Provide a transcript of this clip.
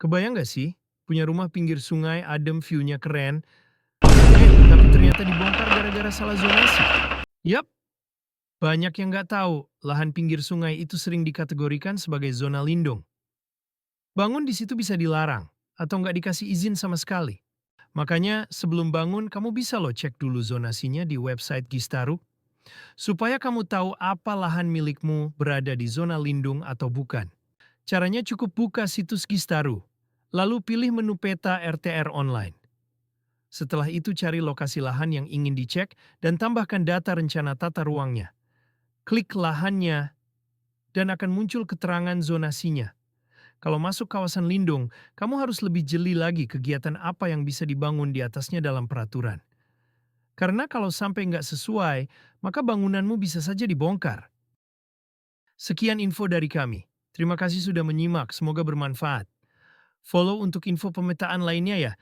Kebayang nggak sih? Punya rumah pinggir sungai, adem, view-nya keren. Tapi ternyata dibongkar gara-gara salah zonasi. Yap, banyak yang nggak tahu, lahan pinggir sungai itu sering dikategorikan sebagai zona lindung. Bangun di situ bisa dilarang, atau nggak dikasih izin sama sekali. Makanya sebelum bangun, kamu bisa loh cek dulu zonasinya di website Gistaru, supaya kamu tahu apa lahan milikmu berada di zona lindung atau bukan. Caranya cukup buka situs Gistaru, lalu pilih menu peta RTR online. Setelah itu cari lokasi lahan yang ingin dicek dan tambahkan data rencana tata ruangnya. Klik lahannya dan akan muncul keterangan zonasinya. Kalau masuk kawasan lindung, kamu harus lebih jeli lagi kegiatan apa yang bisa dibangun di atasnya dalam peraturan. Karena kalau sampai nggak sesuai, maka bangunanmu bisa saja dibongkar. Sekian info dari kami. Terima kasih sudah menyimak, semoga bermanfaat. Follow untuk info pemetaan lainnya ya.